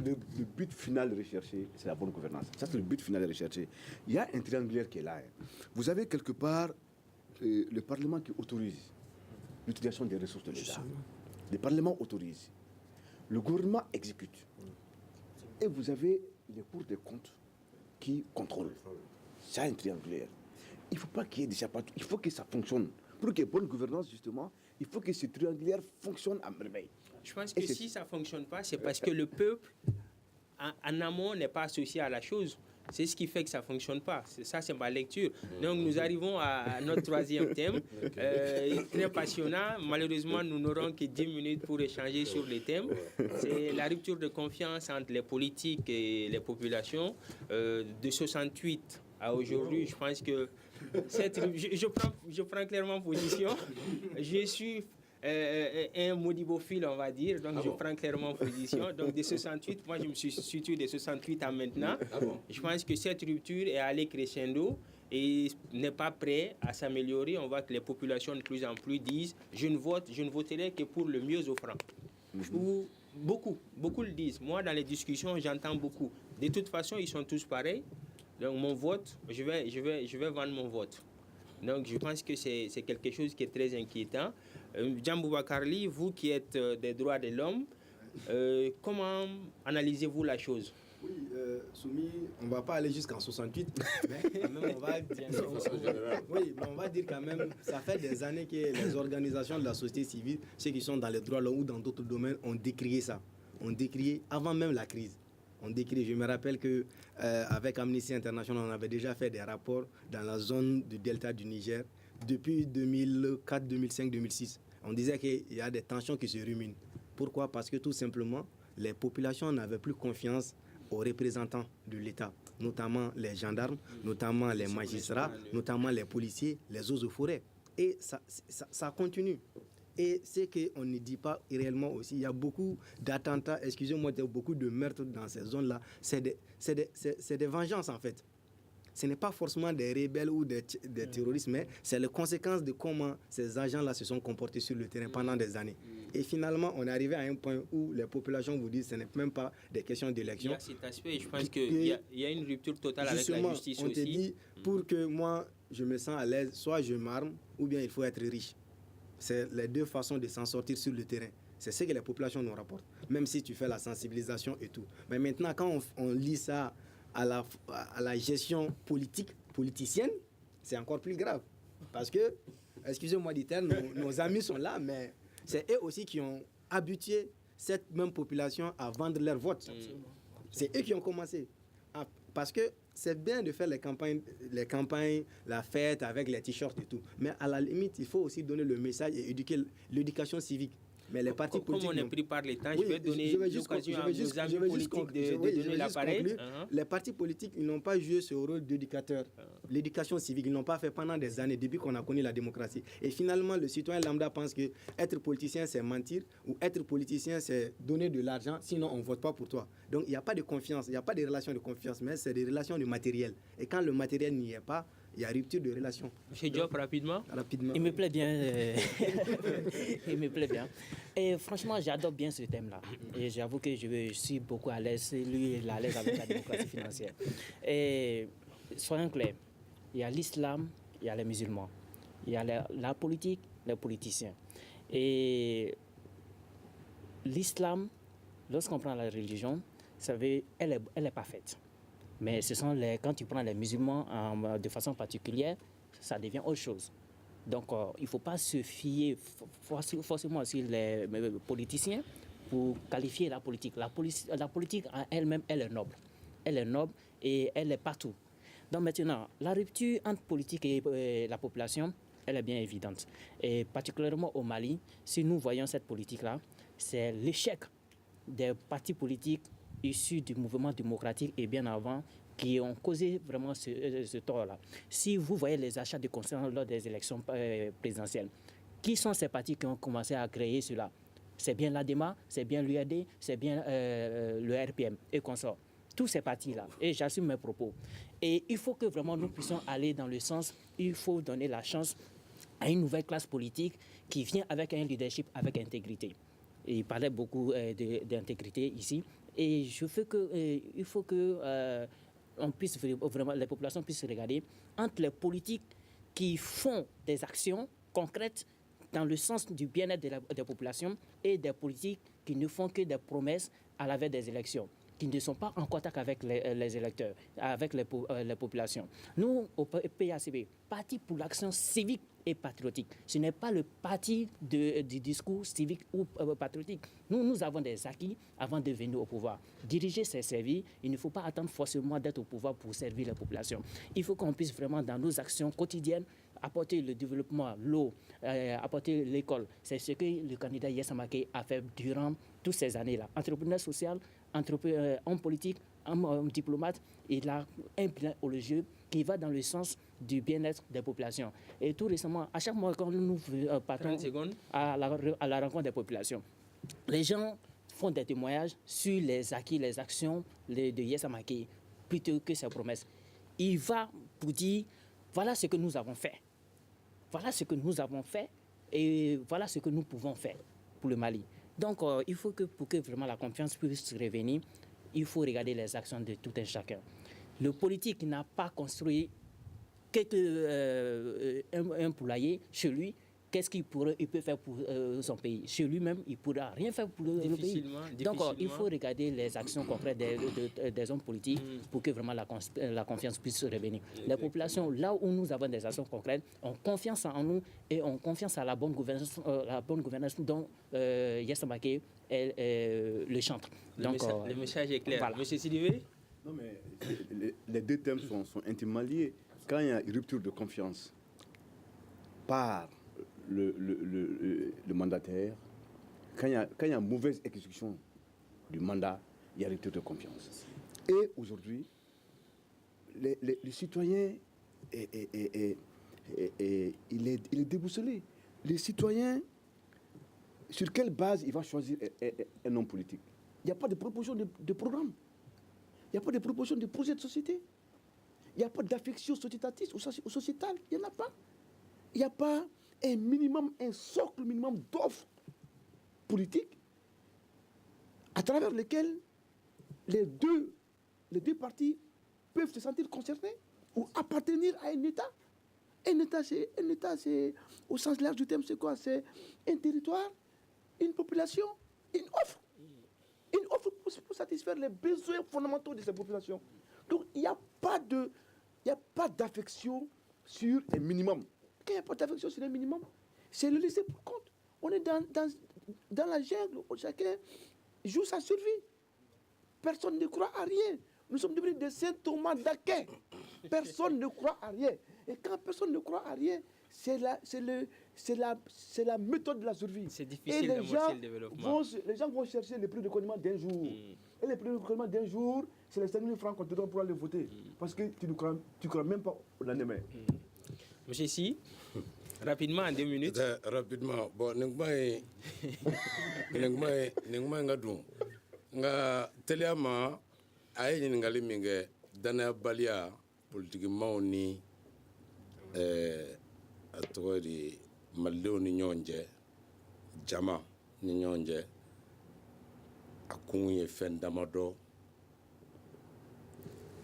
le but final recherché, c'est la bonne gouvernance. Ça, c'est le but final recherché. Il y a un triangulaire qui est là. Vous avez quelque part le Parlement qui autorise l'utilisation des ressources de l'État. Le Parlement autorise. Le gouvernement exécute. Et vous avez les cours des comptes qui contrôlent. C'est un triangulaire. Il ne faut pas qu'il y ait des échappatoires. Il faut que ça fonctionne. Pour qu'il y ait bonne gouvernance, justement, il faut que ce triangulaire fonctionne à merveille. Je pense que si ça ne fonctionne pas, c'est parce que le peuple, en amont, n'est pas associé à la chose. C'est ce qui fait que ça ne fonctionne pas. Ça, c'est ma lecture. Donc, nous arrivons à notre 3e thème. Très passionnant. Malheureusement, nous n'aurons que 10 minutes pour échanger sur les thèmes. C'est la rupture de confiance entre les politiques et les populations. De 68 à aujourd'hui, je pense que je prends clairement position. Je suis un modibophile, on va dire, donc je prends clairement position. Donc de 68, moi je me suis situé de 68 à maintenant. Je pense que cette rupture est allée crescendo et n'est pas prêt à s'améliorer, on voit que les populations de plus en plus disent je ne voterai que pour le mieux offrant. Ou beaucoup le disent. Moi, dans les discussions, j'entends beaucoup. De toute façon, ils sont tous pareils. Donc, mon vote, je vais vendre mon vote. Donc, je pense que c'est quelque chose qui est très inquiétant. Jean Boubacarli, vous qui êtes des droits de l'homme, comment analysez-vous la chose? Oui, Soumi, on ne va pas aller jusqu'en 68, mais quand même, on va dire, oui, mais on va dire quand même, ça fait des années que les organisations de la société civile, ceux qui sont dans les droits de l'homme ou dans d'autres domaines, ont décrié ça. On décrié avant même la crise. On décrit, je me rappelle que avec Amnesty International, on avait déjà fait des rapports dans la zone du delta du Niger depuis 2004, 2005, 2006. On disait qu'il y a des tensions qui se ruminent. Pourquoi? Parce que tout simplement, les populations n'avaient plus confiance aux représentants de l'État, notamment les gendarmes, notamment les magistrats, notamment les policiers, les eaux de forêt. Et ça continue. Et ce qu'on ne dit pas réellement aussi, il y a beaucoup d'attentats, excusez-moi, beaucoup de meurtres dans ces zones-là. C'est des vengeances en fait. Ce n'est pas forcément des rebelles ou des terroristes, mais c'est les conséquences de comment ces agents-là se sont comportés sur le terrain pendant des années. Et finalement, on est arrivé à un point où les populations vous disent que ce n'est même pas des questions d'élection. Il y a cet aspect, je pense qu'il y a une rupture totale avec la justice on aussi. te dit, pour que moi, je me sens à l'aise, soit je m'arme, ou bien il faut être riche. C'est les deux façons de s'en sortir sur le terrain. C'est ce que les populations nous rapportent, même si tu fais la sensibilisation et tout. Mais maintenant, quand on lit ça à la gestion politicienne, c'est encore plus grave. Parce que, excusez-moi du terme, nos amis sont là, mais c'est eux aussi qui ont habitué cette même population à vendre leur vote. C'est eux qui ont commencé. Parce que c'est bien de faire les campagnes, la fête avec les t-shirts et tout. Mais à la limite, il faut aussi donner le message et éduquer l'éducation civique. Mais les partis politiques... Comme on est pris par les temps, je vais donner l'occasion à nos amis politiques de donner l'appareil. Les partis politiques, ils n'ont pas joué ce rôle d'éducateur. L'éducation civique, ils n'ont pas fait pendant des années, depuis qu'on a connu la démocratie. Et finalement, le citoyen lambda pense que être politicien, c'est mentir, ou être politicien, c'est donner de l'argent, sinon on ne vote pas pour toi. Donc il n'y a pas de confiance, il n'y a pas de relation de confiance, mais c'est des relations de matériel. Et quand le matériel n'y est pas, il y a rupture de relation. Monsieur Diop, rapidement. Il me plaît bien. Il me plaît bien. Et franchement, j'adore bien ce thème-là. Et j'avoue que je suis beaucoup à l'aise. Lui, il est à l'aise avec la démocratie financière. Et soyons clairs, il y a l'islam, il y a les musulmans. Il y a la politique, les politiciens. Et l'islam, lorsqu'on prend la religion, vous savez, elle est parfaite. Mais quand tu prends les musulmans de façon particulière, ça devient autre chose. Donc, il ne faut pas se fier forcément sur les politiciens pour qualifier la politique. La politique en elle-même, elle est noble. Elle est noble et elle est partout. Donc maintenant, la rupture entre politique et la population, elle est bien évidente. Et particulièrement au Mali, si nous voyons cette politique-là, c'est l'échec des partis politiques issus du mouvement démocratique et bien avant qui ont causé vraiment ce tort-là. Si vous voyez les achats de conscience lors des élections présidentielles, qui sont ces partis qui ont commencé à créer cela? C'est bien l'ADEMA, c'est bien l'URD, c'est bien le RPM et consorts. Tous ces partis-là, et j'assume mes propos. Et il faut que vraiment nous puissions aller dans le sens, il faut donner la chance à une nouvelle classe politique qui vient avec un leadership avec intégrité. Et il parlait beaucoup d'intégrité ici. Et il faut que on puisse vraiment, les populations puissent regarder entre les politiques qui font des actions concrètes dans le sens du bien-être des populations et des politiques qui ne font que des promesses à la veille des élections, qui ne sont pas en contact avec les électeurs, avec les populations. Nous, au PACB, Parti pour l'action civique et patriotique, ce n'est pas le parti du discours civique ou patriotique. Nous avons des acquis avant de venir au pouvoir. Diriger, c'est servir. Il ne faut pas attendre forcément d'être au pouvoir pour servir les populations. Il faut qu'on puisse vraiment, dans nos actions quotidiennes, apporter le développement, l'eau, apporter l'école. C'est ce que le candidat Yessa Mackay a fait durant toutes ces années-là. Entrepreneur social, homme politique, homme diplomate, il a un bilan au jeu qui va dans le sens du bien-être des populations. Et tout récemment, à chaque mois, quand nous partons à la rencontre des populations, les gens font des témoignages sur les acquis, les actions de Yessa Mackay, plutôt que ses promesses. Il va pour dire Voilà ce que nous avons fait. Voilà ce que nous avons fait et voilà ce que nous pouvons faire pour le Mali. Donc, il faut que pour que vraiment la confiance puisse revenir, il faut regarder les actions de tout un chacun. Le politique n'a pas construit un poulailler chez lui. Qu'est-ce il peut faire pour son pays? Chez lui-même, il ne pourra rien faire pour le pays. Donc, il faut regarder les actions concrètes des hommes politiques pour que vraiment la confiance puisse revenir. Les populations, là où nous avons des actions concrètes, ont confiance en nous et ont confiance à la bonne gouvernance dont Yessamake est le chantre. Donc, le message est clair. Voilà. Monsieur Sidibé? Non, mais les deux thèmes sont intimement liés. Quand il y a une rupture de confiance par le mandataire, quand il y a une mauvaise exécution du mandat, il y a rupture de confiance. Et aujourd'hui, les citoyens, il est déboussolé. Les citoyens, sur quelle base il va choisir un homme politique? Il n'y a pas de proposition de programme. Il n'y a pas de proposition de projet de société. Il n'y a pas d'affection sociétatiste ou sociétale. Il n'y en a pas. Il n'y a pas un socle minimum d'offres politiques à travers lesquelles les deux partis peuvent se sentir concernés ou appartenir à un État. Un État, c'est au sens large du terme, c'est quoi? C'est un territoire, une population, une offre. Une offre pour satisfaire les besoins fondamentaux de ces populations. Donc, il n'y a pas d'affection sur un minimum. Quand il n'y a pas d'affection sur un minimum, c'est le laisser pour compte. On est dans la jungle où chacun joue sa survie. Personne ne croit à rien. Nous sommes devenus des saints Thomas d'Aquin. Personne ne croit à rien. Et quand personne ne croit à rien, c'est la méthode de la survie. C'est difficile d'amorcer le développement. Les gens vont chercher les prix de recueillement d'un jour. Et les prix de recueillement d'un jour, c'est les 5 000 francs qu'on te donne pour aller voter. Parce que tu ne crois même pas au lendemain. Monsieur Si, rapidement, en 2 minutes. Rapidement. Bon, ningma ngadu. Nga teliama ayi ngali minge dana balia politique mauni atori mallew ni ɲɔgɔn jama ni ɲɔgɔn cɛ a kun ye fɛn dama dɔ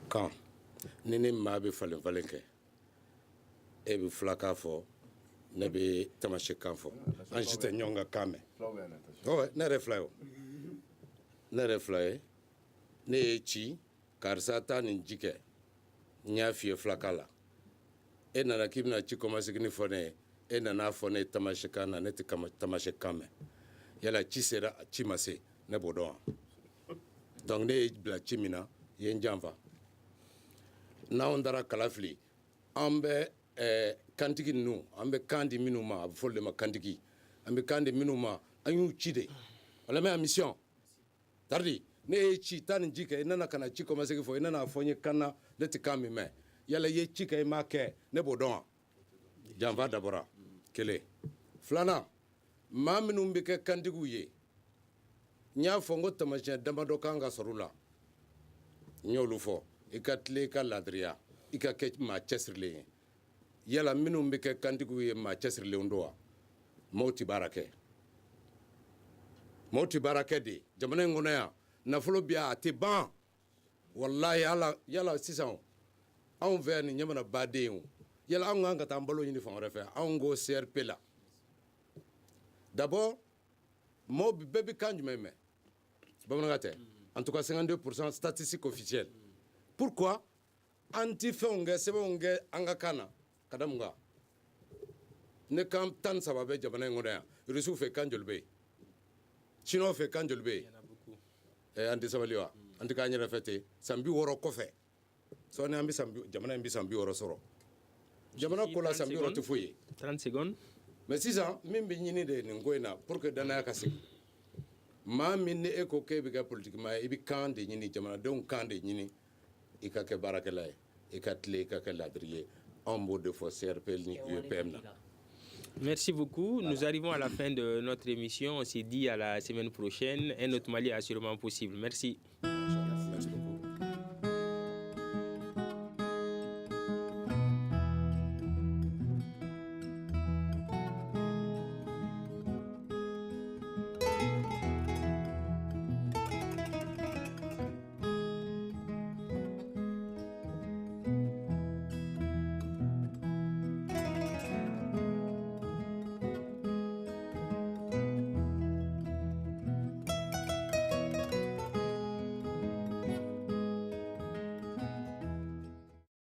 kan ni ne maa bɛ falen kɛ e bɛ filakan fɔ ne bɛ tamasɛkan fɔ an si tɛ ɲɔgɔn ka kan mɛn ne yɛrɛ fila ye o ne yɛrɛ fila ye ne ye ci karisa taa nin ji kɛ n y'a f'i ye filakan la e nana k'i bɛna ci kɔmasegin fɔ ne ye e nana fɔ ne ye tamasɛkan na ne tɛ tamasɛkan mɛn yala ci sera a ci ma se ne b'o dɔn wa donc ne ye bila ci min na i ye n janfa n'anw taara kala fili an bɛ kantigi ninnu an bɛ kan di minnu ma a bɛ fɔ olu de ma kantigi an bɛ kan di minnu ma an y'u ci de on la met en mission tardi ne ye ci taa nin ci kɛ i nana ka na ci kɔmasegin fɔ i nana fɔ n ye kan na ne tɛ kan min mɛn yala i ye ci kɛ i m'a kɛ ne b'o dɔn wa janfa dabɔra kelen filanan maa minnu bɛ kɛ kantigiw ye n y'a fɔ n ko tamasiyɛn damadɔ kan ka sɔrɔ u la n y'olu fɔ i ka tilen i ka laadiriya i ka kɛ maa cɛsirilen ye yala minnu bɛ kɛ kantigiw ye maa cɛsirilenw don wa maaw tɛ baara kɛ maaw tɛ baara kɛ de jamana in kɔnɔ yan nafolo bɛ yan a tɛ ban walayi yala sisan anw fɛ yan nin ɲamana baden o yala anw kan ka taa an balo ɲini fan wɛrɛ fɛ anw ko CRP la d'abord maaw bɛɛ bɛ kan jumɛn mɛn bamanankan tɛ en tout cas 52% statistique officielle pourquoi an tɛ fɛnw kɛ sɛbɛnw kɛ an ka kan na ka da mun kan ne kan 13 bɛ jamana in kɔnɔ yan rusiw fɛ kan joli bɛ yen chinois fɛ kan joli bɛ yen an tɛ sabali wa an tɛ k'an yɛrɛ fɛ ten san 60 kɔfɛ sɔɔni an bɛ jamana in bɛ san 60 sɔrɔ jamana ko la san 60 tɛ foyi ye 30 secondes. mais sisan min bɛ ɲini de nin ko in na pour que danaya ka sigi maa min ni e ko k'e bɛ kɛ politikimaa ye i bɛ kan de ɲini jamanadenw kan de ɲini i ka kɛ baarakɛla ye i ka tilen i ka kɛ laadiri ye anw b'o de fɔ CRP ni UEPM na. Merci beaucoup. Nous arrivons à la fin de notre émission. On s'est dit à la semaine prochaine. Un autre Mali assurément possible. Merci.